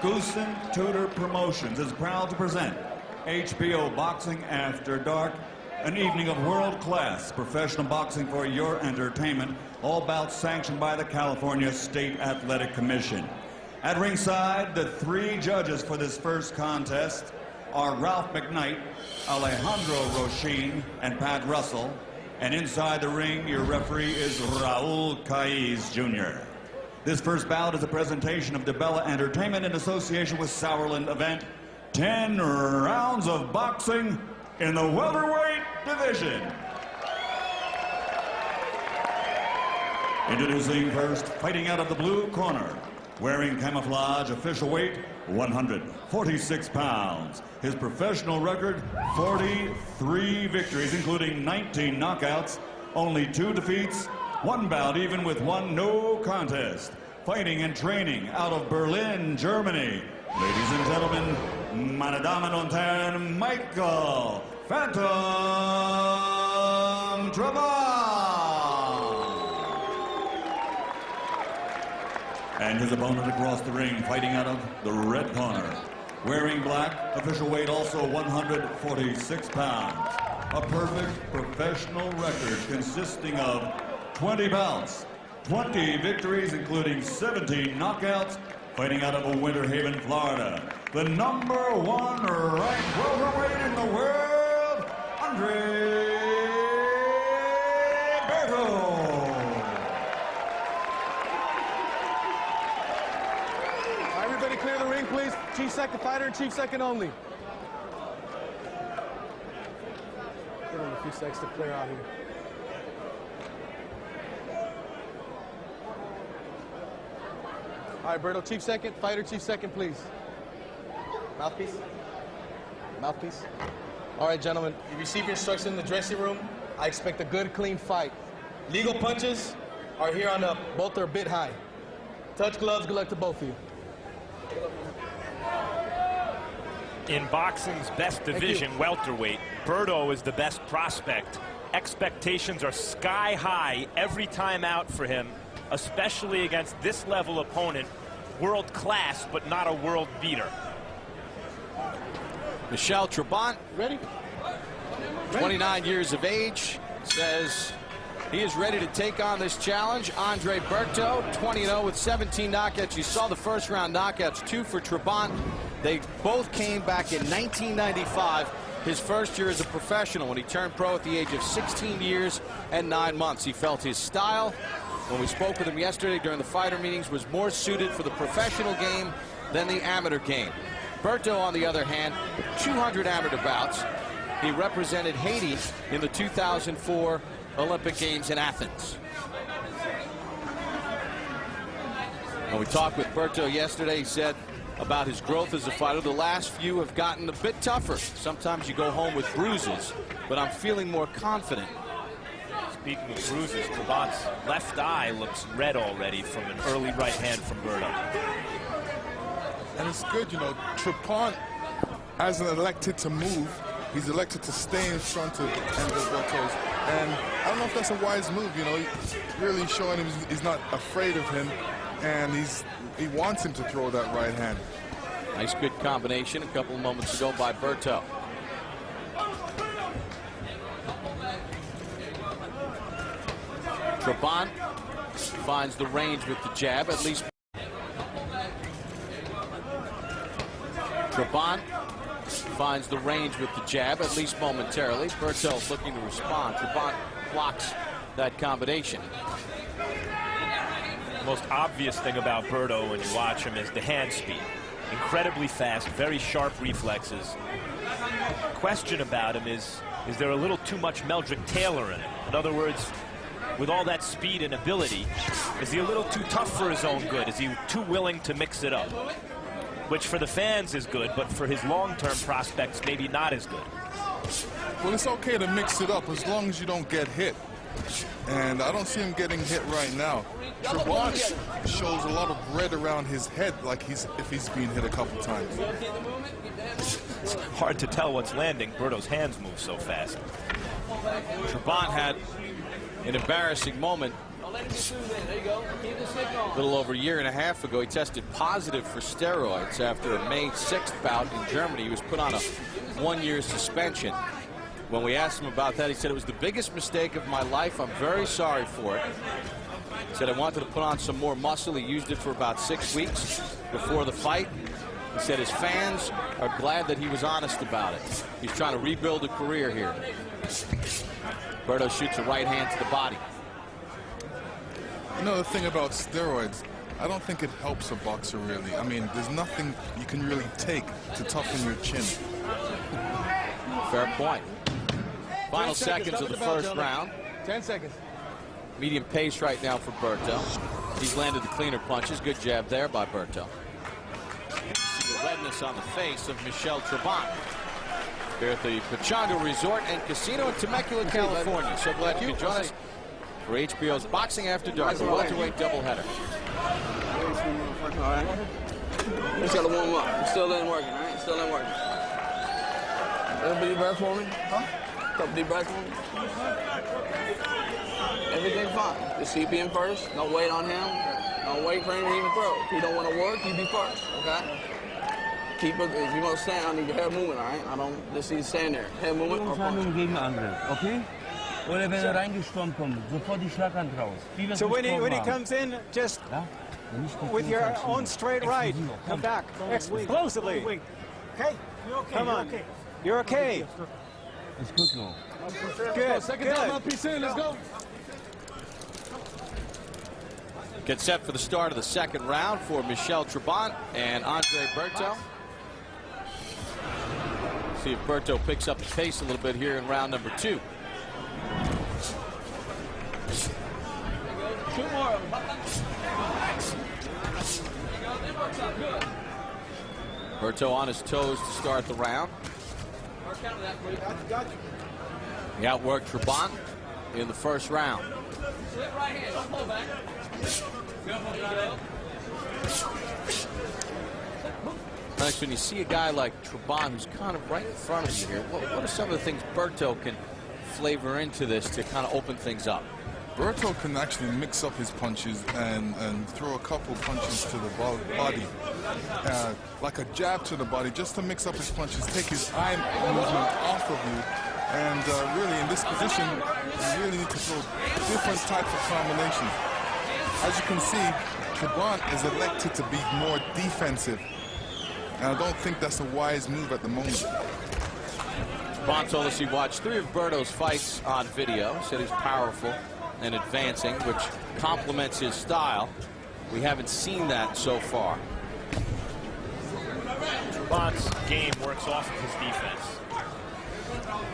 Goosen Tudor Promotions is proud to present HBO Boxing After Dark, an evening of world-class professional boxing for your entertainment, all bouts sanctioned by the California State Athletic Commission. At ringside, the three judges for this first contest are Ralph McKnight, Alejandro Rochin, and Pat Russell. And inside the ring, your referee is Raul Caiz Jr. This first bout is a presentation of DeBella Entertainment in association with Sauerland Event. 10 rounds of boxing in the welterweight division. Introducing first, fighting out of the blue corner, wearing camouflage, official weight 146 pounds. His professional record, 43 victories, including 19 knockouts, only 2 defeats, 1 bout even with 1 no contest. Fighting and training out of Berlin, Germany. Ladies and gentlemen, meine Damen und Herren, Michael Phantom Trabant. And his opponent across the ring, fighting out of the red corner, wearing black, official weight also 146 pounds. A perfect professional record consisting of 20 bouts, 20 victories, including 17 knockouts, fighting out of Winter Haven, Florida. The #1 ranked welterweight in the world, Berto. Everybody clear the ring, please. Chief second fighter and chief second only. Give him a few seconds to clear out here. All right, Berto, chief second, fighter, chief second, please. Mouthpiece. Mouthpiece. All right, gentlemen, you receive your instructions in the dressing room. I expect a good, clean fight. Legal punches are here on up. Both are a bit high. Touch gloves, good luck to both of you. In boxing's best division, welterweight, Berto is the best prospect. Expectations are sky high every time out for him, especially against this level opponent. World class, but not a world beater. Michael Trabant, Ready? 29 years of age, says he is ready to take on this challenge. Andre Berto, 20-0 with 17 knockouts. You saw the first round knockouts, 2 for Trabant. They both came back in 1995, his first year as a professional, when he turned pro at the age of 16 years and 9 months. He felt his style, when we spoke with him yesterday during the fighter meetings, was more suited for the professional game than the amateur game. Berto, on the other hand, 200 amateur bouts. He represented Haiti in the 2004 Olympic Games in Athens. When we talked with Berto yesterday, he said about his growth as a fighter, the last few have gotten a bit tougher. Sometimes you go home with bruises, but I'm feeling more confident. Speaking of bruises, Trabant's left eye looks red already from an early right hand from Berto. And it's good, you know, Trabant hasn't elected to move. He's elected to stay in front of Andre Berto's. And I don't know if that's a wise move, you know. He's really showing him he's not afraid of him, and he wants him to throw that right hand. Nice, good combination a couple of moments ago by Berto. Trabant finds the range with the jab, at least. Trabant finds the range with the jab, at least momentarily. Berto looking to respond. Trabant blocks that combination. The most obvious thing about Berto when you watch him is the hand speed. Incredibly fast, very sharp reflexes. Question about him is there a little too much Meldrick Taylor in it? In other words, with all that speed and ability, is he a little too tough for his own good? Is he too willing to mix it up? Which for the fans is good, but for his long-term prospects, maybe not as good. Well, it's okay to mix it up as long as you don't get hit. And I don't see him getting hit right now. Trabant shows a lot of red around his head, like if he's been hit a couple times. It's hard to tell what's landing. Berto's hands move so fast. Trabant had an embarrassing moment A little over a year and a half ago, he tested positive for steroids after a May 6th bout in Germany. He was put on a 1-year suspension. When we asked him about that, he said, it was the biggest mistake of my life. I'm very sorry for it. He said, I wanted to put on some more muscle. He used it for about 6 weeks before the fight. He said his fans are glad that he was honest about it. He's trying to rebuild a career here. Berto shoots a right hand to the body. You know, the thing about steroids, I don't think it helps a boxer, really. I mean, there's nothing you can really take to toughen your chin. Fair point. Final seconds of the first round. 10 seconds. Medium pace right now for Berto. He's landed the cleaner punches. Good jab there by Berto. See the redness on the face of Michael Trabant. Here at the Pechanga Resort and Casino in Temecula, California. So glad you could join us for HBO's Boxing After Dark, a welterweight doubleheader. All right. Just gotta warm up. Still ain't working, all right? Still ain't working. Little deep breath for me. Huh? Couple deep breaths for me. Everything fine. Just keep him first. Don't wait on him. Don't wait for him to even throw. If he don't want to work, you be first, okay? Keep it. If you want to stand, I need your head moving, all right? I don't just need to stand there. Head moving or punch. Gegen Angriff, okay? Oder wenn reingestürmt kommt, sofort die Schlaghand raus. So when he comes in, just with your own straight right, come back explosively. Okay, you okay? Come on, you're okay. It's good now. Good. Second time mouthpiece in. Let's go. Get set for the start of the second round for Michael Trabant and Andre Berto. See if Berto picks up the pace a little bit here in round number 2. Berto on his toes to start the round. He outworked Trabant in the first round. Nice when you see a guy like Trabant who's kind of right in front of you here. What are some of the things Berto can flavor into this to kind of open things up? Berto can actually mix up his punches and throw a couple punches to the body, like a jab to the body, just to mix up his punches, take his eye movement off of you. And really, in this position, you really need to throw different types of combinations. As you can see, Trabant is elected to be more defensive. And I don't think that's a wise move at the moment. Trabant told us he watched 3 of Berto's fights on video. Said he's powerful and advancing, which complements his style. We haven't seen that so far. Trabant's game works off of his defense.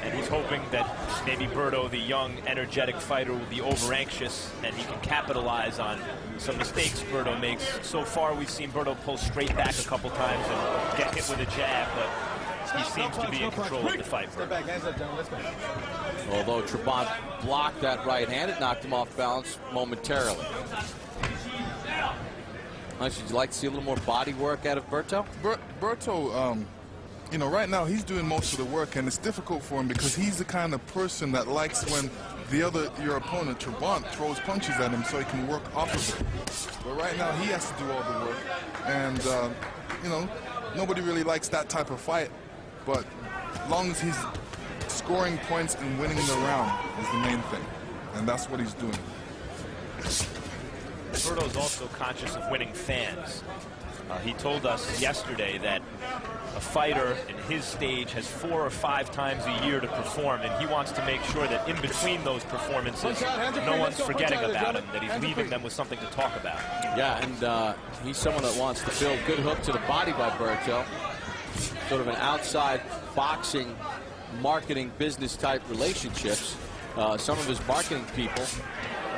And he's hoping that maybe Berto, the young, energetic fighter, will be over-anxious and he can capitalize on some mistakes Berto makes. So far, we've seen Berto pull straight back a couple times and get hit with a jab, but he seems to be in control of the fight. Although Trabant blocked that right hand, it knocked him off balance momentarily. Would you like to see a little more body work out of Berto? Berto, you know, right now he's doing most of the work, and it's difficult for him because he's the kind of person that likes when your opponent, Trabant, throws punches at him so he can work off of it. But right now he has to do all the work, and, you know, nobody really likes that type of fight. But as long as he's scoring points and winning the round is the main thing, and that's what he's doing. Berto's also conscious of winning fans. He told us yesterday that a fighter in his stage has 4 or 5 times a year to perform, and he wants to make sure that in between those performances, no one's forgetting about him, that he's leaving them with something to talk about. Yeah, and he's someone that wants to build good hook to the body by Berto. Sort of an outside boxing, marketing, business type relationships. Some of his marketing people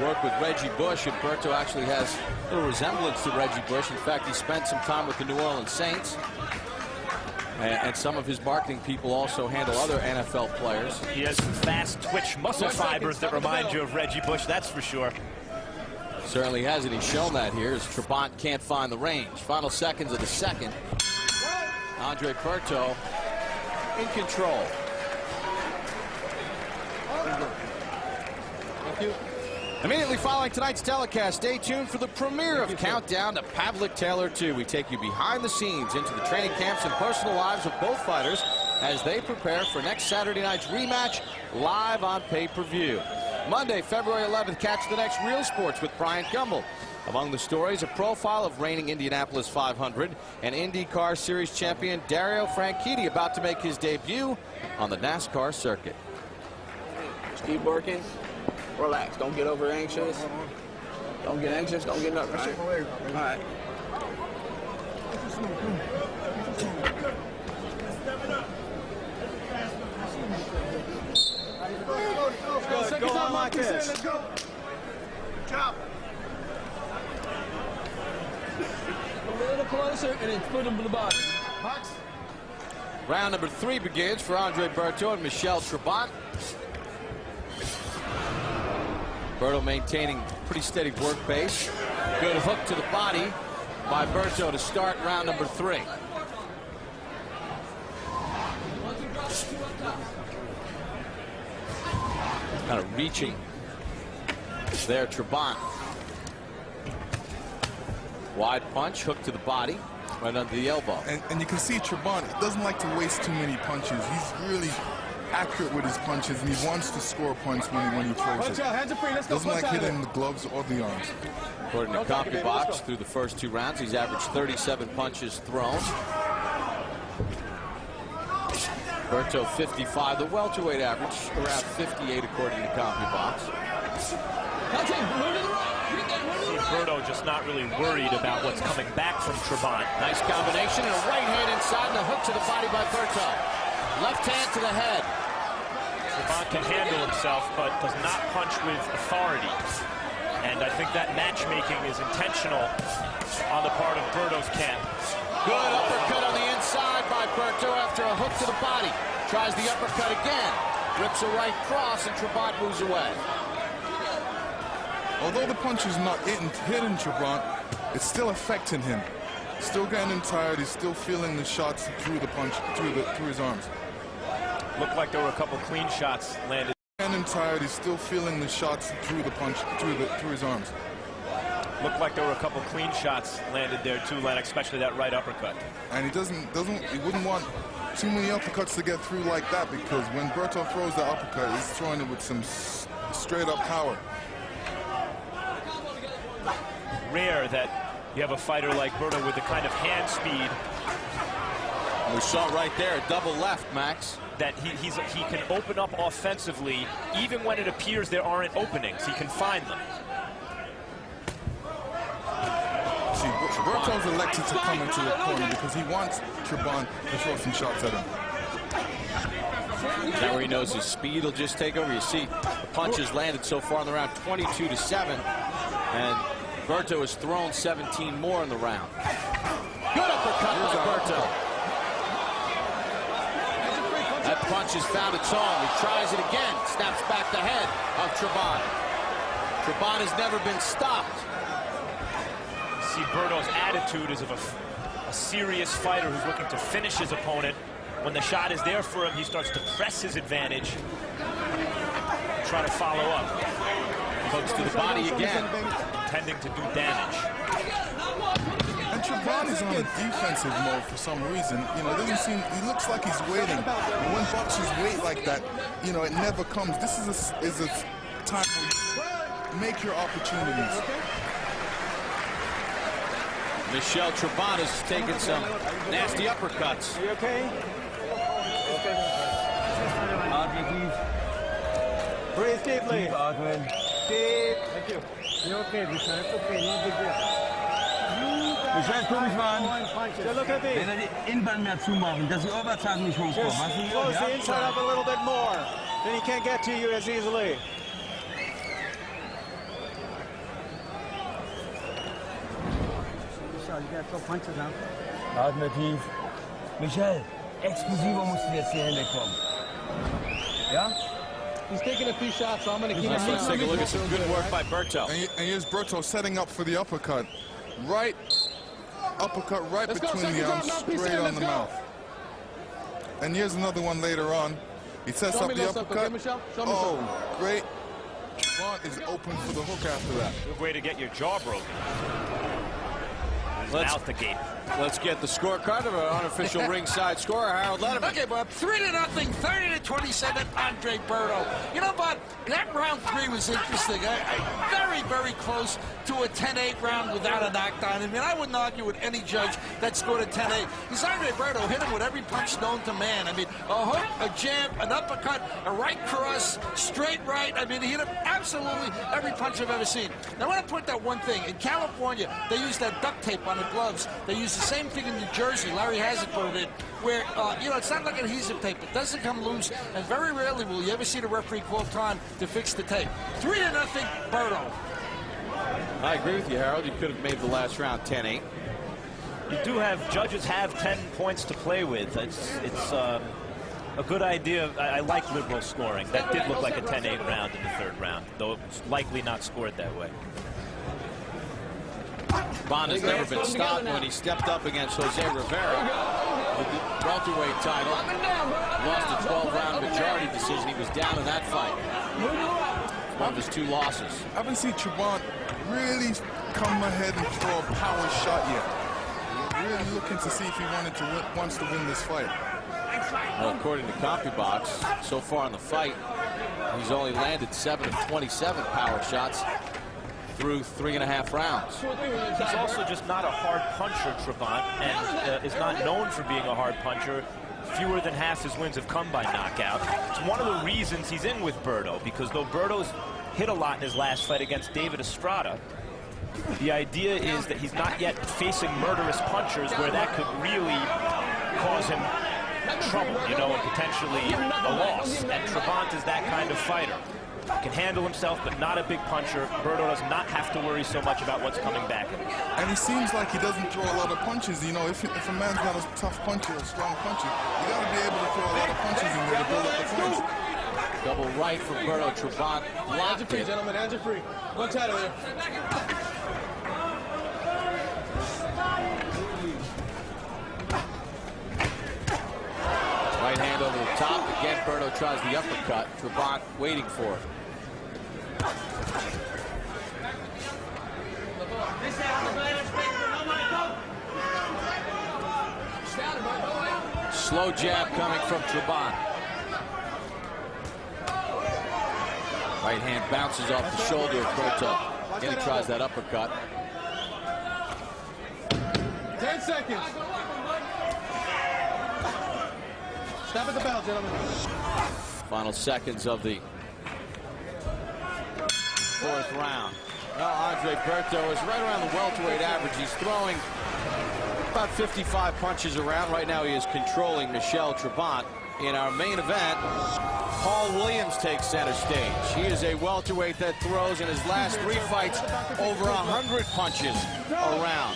work with Reggie Bush, and Berto actually has a little resemblance to Reggie Bush. In fact, he spent some time with the New Orleans Saints. And some of his marketing people also handle other NFL players. He has some fast twitch muscle fibers that remind you of Reggie Bush, that's for sure. Certainly has, and he's shown that here as Trabant can't find the range. Final seconds of the second. Andre Berto in control. Thank you. Immediately following tonight's telecast, stay tuned for the premiere of Countdown to Pavlik Taylor 2. We take you behind the scenes into the training camps and personal lives of both fighters as they prepare for next Saturday night's rematch live on pay-per-view. Monday, February 11th, catch the next Real Sports with Brian Gumbel. Among the stories, a profile of reigning Indianapolis 500 and IndyCar Series champion Dario Franchitti about to make his debut on the NASCAR circuit. Just keep working. Relax. Don't get over anxious. Don't get anxious. Don't get nervous. All right. Good. Go on like this. Let's go. Chop. A little closer and then put him to the bottom. Box. Round number 3 begins for Andre Berto and Michael Trabant. Berto maintaining pretty steady work pace. Good hook to the body by Berto to start round number 3. Kind of reaching there, Trabant. Wide punch, hook to the body, right under the elbow. And you can see Trabant doesn't like to waste too many punches. He's really accurate with his punches, and he wants to score points when he throws it. Doesn't like hitting the gloves or the arms. According to CompuBox, through the first 2 rounds, he's averaged 37 punches thrown. Berto 55, the welterweight average around 58 according to CompuBox. Berto just not really worried about what's coming back from Trabant. Nice combination and a right hand inside and a hook to the body by Berto. Left hand to the head. Trabant can handle himself, but does not punch with authority. And I think that matchmaking is intentional on the part of Berto's camp. Good uppercut on the inside by Berto after a hook to the body. Tries the uppercut again. Rips a right cross and Trabant moves away. Although the punch is not hitting Trabant, it's still affecting him. Still getting him tired. He's still feeling the shots through the punch, through his arms. Looked like there were a couple clean shots landed. Getting him tired. He's still feeling the shots through the punch, through his arms. Looked like there were a couple clean shots landed there too, Lennox, especially that right uppercut. And he wouldn't want too many uppercuts to get through like that, because when Berto throws the uppercut, he's throwing it with some straight up power. Rare that you have a fighter like Berto with the kind of hand speed. We saw right there a double left, Max. That he can open up offensively even when it appears there aren't openings. He can find them. See, Berto's elected to come into the corner because he wants Trabant to throw some shots at him. Now where he knows his speed will just take over. You see the punches landed so far in the round 22-7, and Berto has thrown 17 more in the round. Good uppercut by Berto. That punch has found its home. He tries it again. Snaps back the head of Trabant. Trabant has never been stopped. See, Berto's attitude is of a serious fighter who's looking to finish his opponent. When the shot is there for him, he starts to press his advantage, try to follow up. Hooks to the body again, intending to do damage. And Trabant is on a defensive mode for some reason. You know, it doesn't seem, he looks like he's waiting. And when boxers wait like that, you know, it never comes. This is a time where you make your opportunities. Michael Trabant has taken some nasty uppercuts. Are you okay? Breathe deeply. Deep. Thank you. You're okay, Michel. It's okay. No big deal. Michel, guck mich mal an. So look at Wenn me. die Innenband mehr zumachen, dass die Oberzagen nicht hochkommen. Just Hast du close gehört? the inside up a little bit more. Then he can't get to you as easily. Michel, you got so punches now. Atme tief. Michel, explosiver musst du jetzt hier hinbekommen. Ja? He's taking a few shots, so I'm going to keep him. Let's take a look at some good work by Berto. And here's Berto setting up for the uppercut. Right uppercut right between the arms, straight on the mouth. And here's another one later on. He sets up the uppercut. Oh, great Trabant is open for the hook after that. Good way to get your jaw broken. His mouth agape. Let's get the scorecard of our unofficial ringside scorer, Harold Letterman. Okay, Bob, 3-0, 30-27, Andre Berto. You know, Bob, that round 3 was interesting. Very, very close to a 10-8 round without a knockdown. I mean, I wouldn't argue with any judge that scored a 10-8. Because Andre Berto hit him with every punch known to man. I mean, a hook, a jab, an uppercut, a right cross, straight right. I mean, he hit him absolutely every punch I've ever seen. Now, I want to point out one thing. In California, they use that duct tape on the gloves. They use the same thing in New Jersey. Larry has it put it in, where, you know, it's not like adhesive tape. It doesn't come loose, and very rarely will you ever see the referee call time to fix the tape. 3-0, Berto. I agree with you, Harold. You could have made the last round 10-8. You do have, judges have 10 points to play with. It's a good idea. I like liberal scoring. That did look like a 10-8 round in the third round, though it was likely not scored that way. Bond has never been stopped when he stepped up against Jose Rivera with the welterweight title. Lost a 12-round majority decision. He was down in that fight. One of his 2 losses. I haven't seen Trabant really come ahead and throw a power shot yet. Really looking to see if he wants to win this fight. Well, according to CompuBox, so far in the fight, he's only landed 7 of 27 power shots through 3.5 rounds. He's also just not a hard puncher, Trabant, and is not known for being a hard puncher. Fewer than half his wins have come by knockout. It's one of the reasons he's in with Berto, because though Berto's hit a lot in his last fight against David Estrada, the idea is that he's not yet facing murderous punchers where that could really cause him trouble, you know, and potentially a loss. And Trabant is that kind of fighter. Can handle himself, but not a big puncher. Berto does not have to worry so much about what's coming back. And he seems like he doesn't throw a lot of punches. You know, if a man's not a tough puncher, a strong puncher, you got to be able to throw a lot of punches in there to build up the points. Double right from Berto. Trabant Hands are free, gentlemen. Hands are free. One title here. Right hand over the top. Again, Berto tries the uppercut. Trabant waiting for it. Slow jab coming from Trabant. Right hand bounces off the shoulder of Berto. Again, he tries that uppercut. 10 seconds. Stop at the bell, gentlemen. Final seconds of the 4th round. Well, Andre Berto is right around the welterweight average. He's throwing about 55 punches around. Right now he is controlling Michel Trabant. In our main event, Paul Williams takes center stage. He is a welterweight that throws in his last 3 fights over 100 punches around.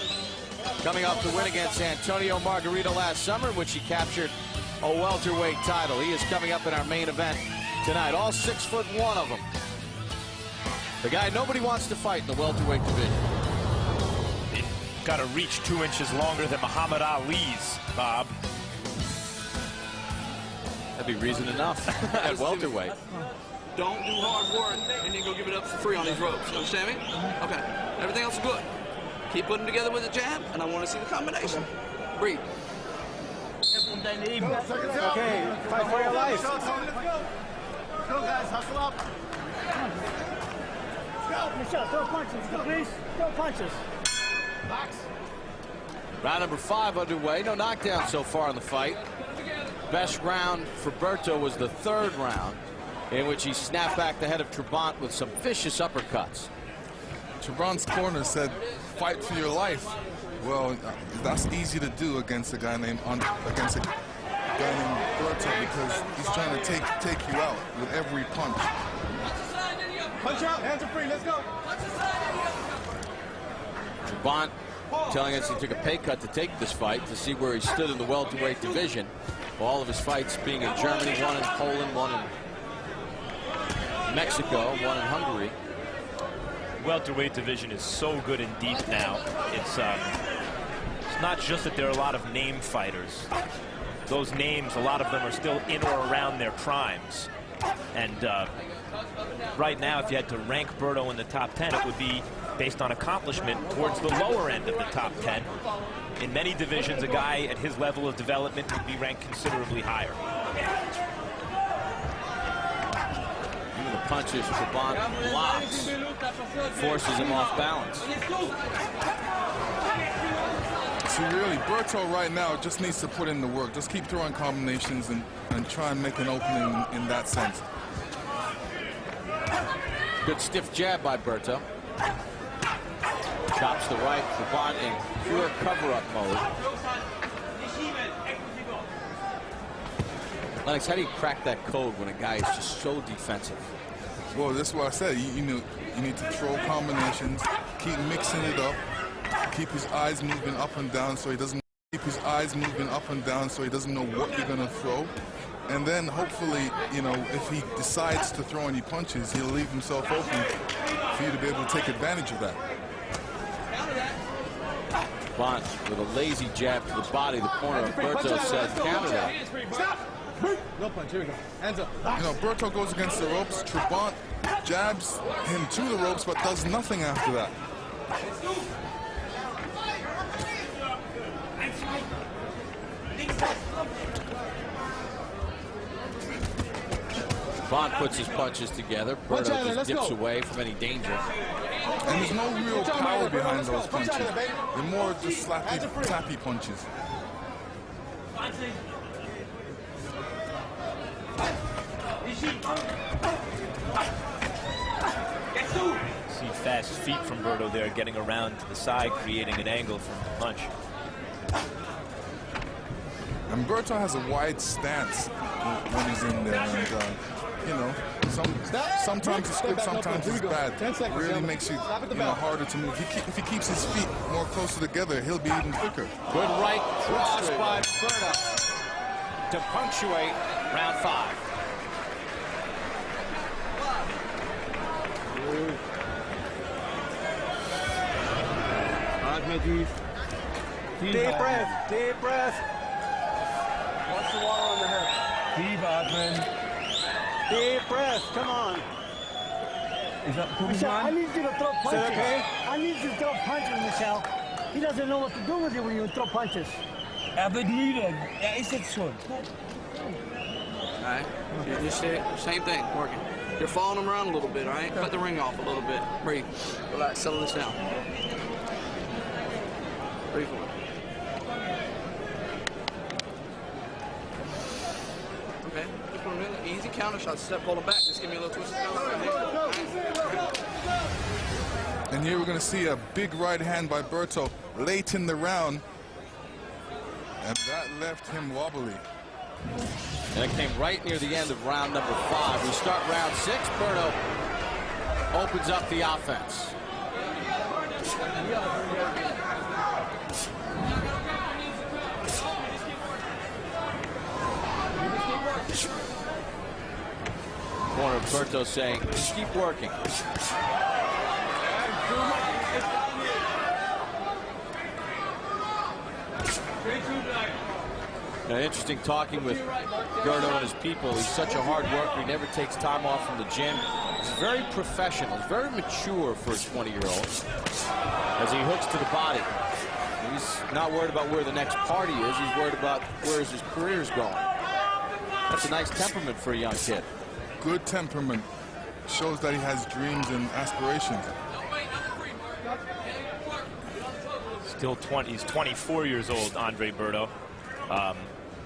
Coming off the win against Antonio Margarita last summer, in which he captured a welterweight title. He is coming up in our main event tonight. All 6'1" of them. The guy nobody wants to fight in the welterweight division. Got to reach 2 inches longer than Muhammad Ali's, Bob. That'd be reason enough at welterweight. Don't do hard work and then go give it up for free on these ropes. You understand me? Okay. Everything else is good. Keep putting together with a jab, and I want to see the combination. Breathe. Okay, fight for your life. Let's go, guys. Hustle up. Michel, throw punches. Go, please. Throw punches. Box. Round number 5 underway. No knockdown so far in the fight. Best round for Berto was the 3rd round, in which he snapped back the head of Trabant with some vicious uppercuts. Trabant's corner said, "Fight for your life." Well, that's easy to do against a guy named Berto, because he's trying to take you out with every punch. Punch out. Hands are free. Let's go. Trabant telling us he took a pay cut to take this fight to see where he stood in the welterweight division. All of his fights being in Germany, 1 in Poland, 1 in Mexico, 1 in Hungary. Welterweight division is so good and deep now. It's not just that there are a lot of name fighters. Those names, a lot of them are still in or around their primes. And right now, if you had to rank Berto in the top 10, it would be based on accomplishment towards the lower end of the top 10. In many divisions, a guy at his level of development would be ranked considerably higher. Even the punches Trabant blocks, forces him off balance. See, really, Berto right now just needs to put in the work. Just keep throwing combinations and try and make an opening in that sense. Good stiff jab by Berto. Chops the right, Trabant in pure cover-up mode. Lennox, how do you crack that code when a guy is just so defensive? Well, that's what I said. You need to throw combinations, keep mixing it up, keep his eyes moving up and down so he doesn't know what you're gonna throw. And then hopefully, you know, if he decides to throw any punches, he'll leave himself open for you to be able to take advantage of that. Trabant with a lazy jab to the body. The corner of Berto said counter that. No punch, here we go. Hands up. You know, Berto goes against the ropes. Trabant jabs him to the ropes, but does nothing after that. Trabant puts his punches together. Berto just dips away from any danger. And there's no real power behind those punches. They're more just slappy, tappy punches. See fast feet from Berto there, getting around to the side, creating an angle from the punch. And Berto has a wide stance when he's in there, and you know, sometimes it's good, sometimes it's bad. It really makes you, harder to move. If he keeps his feet more closer together, he'll be even quicker. Good right cross by Berto to punctuate round 5. Deep breath, deep breath. Watch the water on the head. Deep atmen. Deep breath, come on. Michelle, I need you to throw punches. Is that okay? I need you to throw punches, Michelle. He doesn't know what to do with you when you throw punches. Wird müde. Ist jetzt schon. All right, just same thing, working. You're following him around a little bit, all right? Cut the ring off a little bit. Breathe. Relax, settle this down. Breathe for it. Okay, just 1 minute. Easy counter shot. Step, pull him back. Just give me a little twist. And here we're going to see a big right hand by Berto late in the round. And that left him wobbly. And it came right near the end of round number 5. We start round 6. Berto opens up the offense. Corner of Berto saying, just keep working. Interesting talking with Berto and his people. He's such a hard worker. He never takes time off from the gym. He's very professional. He's very mature for a 20-year-old as he hooks to the body. He's not worried about where the next party is. He's worried about where his career is going. That's a nice temperament for a young kid. Good temperament. Shows that he has dreams and aspirations. Still 20, he's 24 years old, Andre Berto.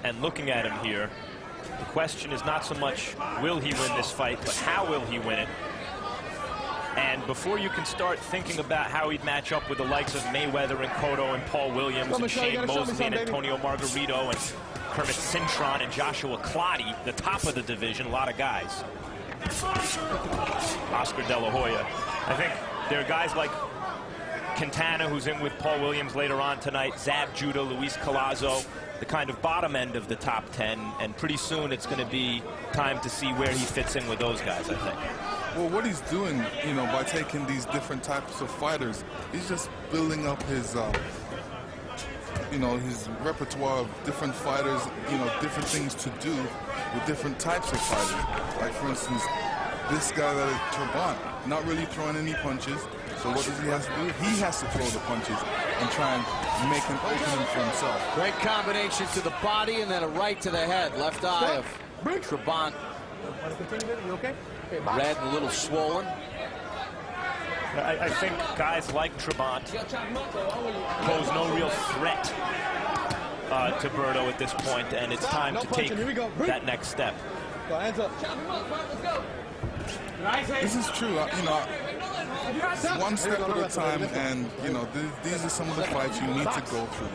And looking at him here, the question is not so much will he win this fight, but how will he win it? And before you can start thinking about how he'd match up with the likes of Mayweather and Cotto and Paul Williams and Shane Mosley and Antonio Margarito and Kermit Cintron and Joshua Clottey, the top of the division, a lot of guys. Oscar De La Hoya. I think there are guys like Quintana, who's in with Paul Williams later on tonight, Zab Judah, Luis Collazo, the kind of bottom end of the top 10, and pretty soon it's going to be time to see where he fits in with those guys, I think. Well, what he's doing, by taking these different types of fighters, he's just building up his, his repertoire of different fighters, different things to do with different types of fighters. Like, for instance, this guy that is Trabant, not really throwing any punches. So what does he have to do? He has to throw the punches and try and make an opening for himself. Great combination to the body and then a right to the head. Left eye of Trabant. Red and a little swollen. I think guys like Trabant pose no real threat to Berto at this point, and it's time to take that next step. Hands up. This is true. You know, one step at a time, and you know, these are some of the fights you need to go through.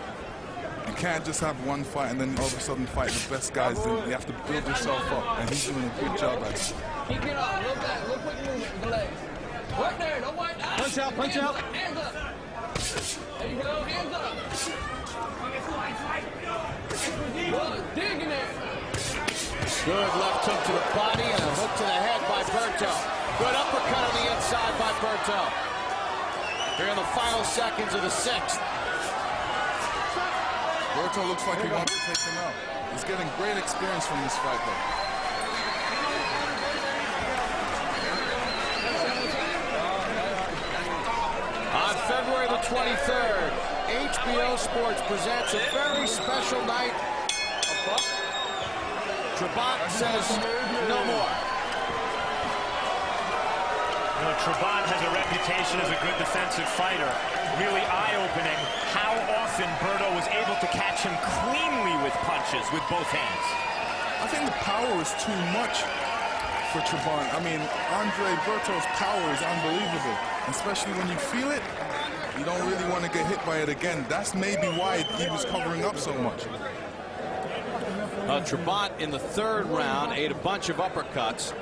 You can't just have one fight and then all of a sudden fight the best guys. You have to build yourself up, and he's doing a good job at it. Keep it on. Look back. Look quick movement with the legs. Work there. Don't work down. Punch out. Punch out. Hands up. There you go. Hands up. Good. Dig in there. Good left hook to the body and a hook to the head by Berto. Good uppercut on the inside by Berto. Here in the final seconds of the 6th. Berto looks like he wants to take him out. He's getting great experience from this fight, though. On February the 23rd, HBO Sports presents a very special night. Trabant says no more. You know, Trabant has a reputation as a good defensive fighter. Really eye-opening how often Berto was able to catch him cleanly with punches with both hands. I think the power is too much for Trabant. I mean, Berto's power is unbelievable. Especially when you feel it, you don't really want to get hit by it again. That's maybe why he was covering up so much. Trabant in the 3rd round ate a bunch of uppercuts.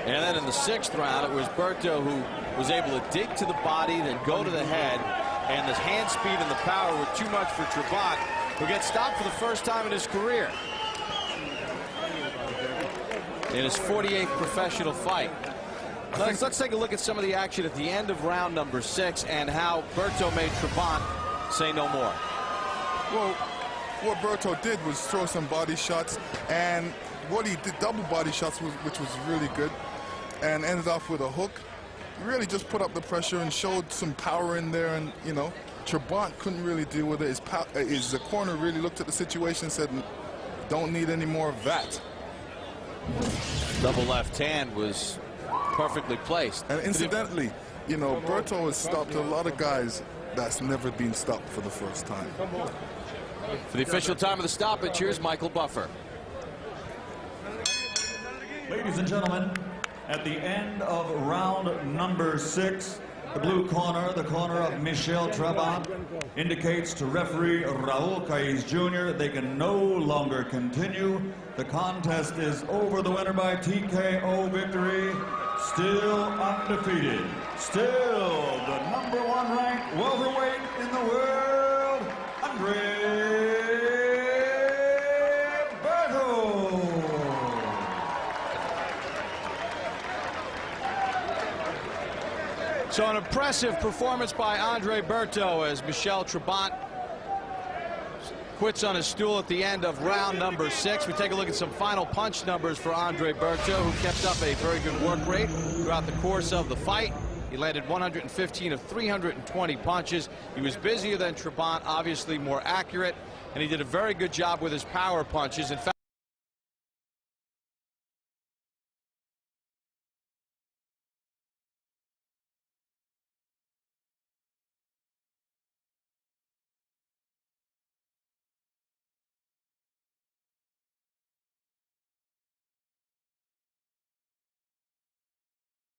And then in the 6th round, it was Berto who was able to dig to the body, then go to the head. And the hand speed and the power were too much for Trabant, who gets stopped for the first time in his career. In his 48th professional fight. Let's take a look at some of the action at the end of round number 6 and how Berto made Trabant say no more. Well, what Berto did was throw some body shots, and what he did, double body shots, which was really good, and ended off with a hook. He really just put up the pressure and showed some power in there, and you know, Trabant couldn't really deal with it. The corner really looked at the situation and said, don't need any more of that. Double left hand was perfectly placed. And incidentally, you know, Berto has stopped a lot of guys that's never been stopped for the first time. For the official time of the stoppage, here's Michael Buffer. Ladies and gentlemen, at the end of round number 6, the blue corner, the corner of Michael Trabant, indicates to referee Raul Caiz Jr. they can no longer continue. The contest is over. The winner by TKO victory, still undefeated, still the #1 ranked welterweight in the world, Berto. So an impressive performance by Andre Berto as Michael Trabant quits on his stool at the end of round number 6. We take a look at some final punch numbers for Andre Berto, who kept up a very good work rate throughout the course of the fight. He landed 115 of 320 punches. He was busier than Trabant, obviously more accurate, and he did a very good job with his power punches. In fact,